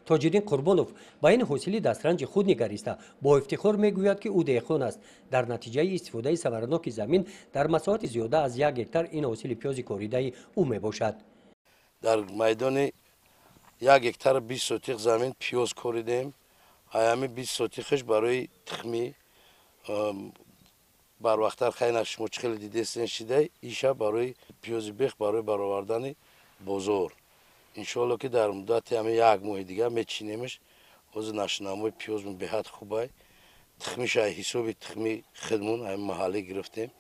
тоҷиддин қурбонов ба ин ҳосили дастранҷи худ нигариста бо ифтихор мегӯяд ки ӯ деҳқон аст. дар натиҷаи истифодаи самараноки замин дар масоҳати зиёда аз 1 гектар ин ҳосили пиёзи коридаи ӯ мебошад. дар майдони 1 гектар 20 сотиқ замин пиёз коридем. аями 20 сотиқаш барои тухми барвақтар хайнаш шумо чӣ хеле дидестен шидай иша барои пиёзи бех барои баровардани бозор. иншоалло ки дар муддати ҳами 1 моҳи дигар мечинемш. ҳозир нашинамои пиёзмон беҳад хубай. тухмиша ҳисоби тухми хидмон ҳами маҳаллӣ гирифтем.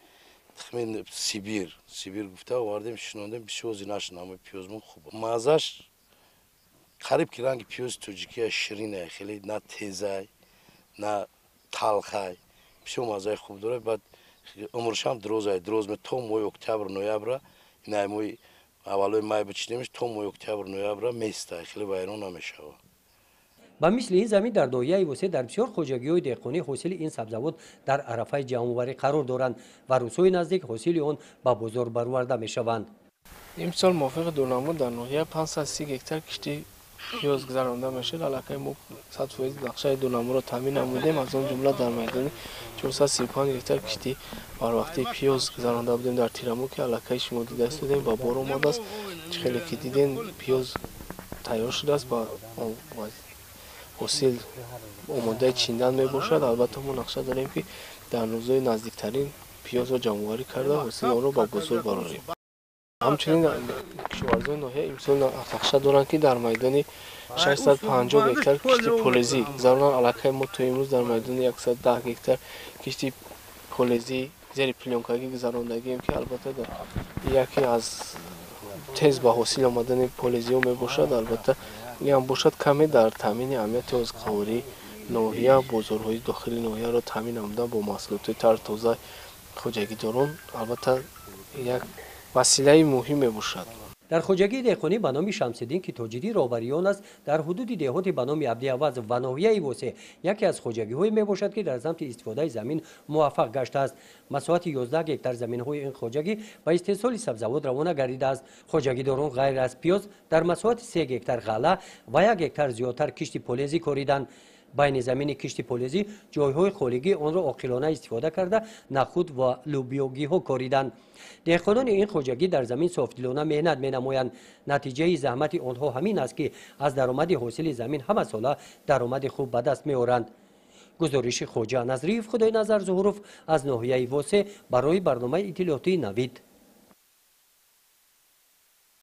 тухми сибир гуфта овардем шинондем бисёр ҳозир нашинамои пиёзмон хуб. маззаш қариб ки ранги пиёзи тоҷикия ширинай, хеле на тезай, на талхай. бисёр маззаи хуб дорад. баъд умршам дроз ме то моҳи октябр ноябра инай моҳи аввалои май бичинемш то моҳи октябр ноябра местай, хеле вайрон намешавад. ба мисли ин замин дар ноҳияи восеъ дар бисёр хоҷагиҳои деҳқонӣ ҳосили ин сабзавот дар арафаи ҷамъоварӣ қарор доранд ва рӯзҳои наздик ҳосили он ба бозор бароварда мешаванд. имсол мувофиқи дурнамуд дар ноҳия 530 гектар кишти пиёз гузаронда мешавад. аллакай мо 100% нақшаи дурнамудро таъмин намудем. аз он ҷумла дар майдони 435 гектар кишти барвақтии пиёз гузаронда будем дар тираму ки аллакай шумо дидастудем ба бор омадааст. чӣ хеле ки дидем пиёз тайёр шудааст ба ҳосил омодаи чиндан мебошад. албатта мо нақша дорем ки дар рӯзҳои наздиктарин пиёзро ҷамъоварӣ карда ҳосили онро ба бозор барорем. ҳамчунин кишоварзони ноҳия имсол нақша доранд ки дар майдони 650 гектар кишти полезӣ гузаронанд. аллакай мо то имрӯз дар майдони 110 гектар кишти полезӣ зери плёнкагӣ гузарондагием ки албатта яке аз тез ба ҳосил омадани полезиҳо мебошад. албатта ин бошад каме дар таъмини амнияти озиқавории ноҳия бозорҳои дохили ноҳияро таъмин намудан бо маҳсулоти тару тоза хоҷагидорон албатта як василаи муҳим мебошад. дар хоҷагии деҳқонӣ ба номи шамсиддин ки тоҷиддин роҳбариён аст дар ҳудуди деҳоти ба номи абдиаваз ва ноҳияи восеъ яке аз хоҷагиҳое мебошад ки дар замти истифодаи замин муваффақ гаштааст. масоҳати 11 гектар заминҳои ин хоҷагӣ ба истеҳсоли сабзавот равона гардидааст. хоҷагидорон ғайр аз пиёз дар масоҳати 3 гектар ғалла ва 1 гектар зиёдтар кишти полезӣ кориданд. байни замини кишти полезӣ ҷойҳои холигӣ онро оқилона истифода карда нахуд ва лӯбиёгиҳо кориданд. деҳқонони ин хоҷагӣ дар замин софдилона меҳнат менамоянд. натиҷаи заҳмати онҳо ҳамин аст ки аз даромади ҳосили замин ҳамасола даромади хуб ба даст меоранд. гузориши хоҷа назриев худоиназар зуҳуров аз ноҳияи восеъ барои барномаи иттилоъотии Навид.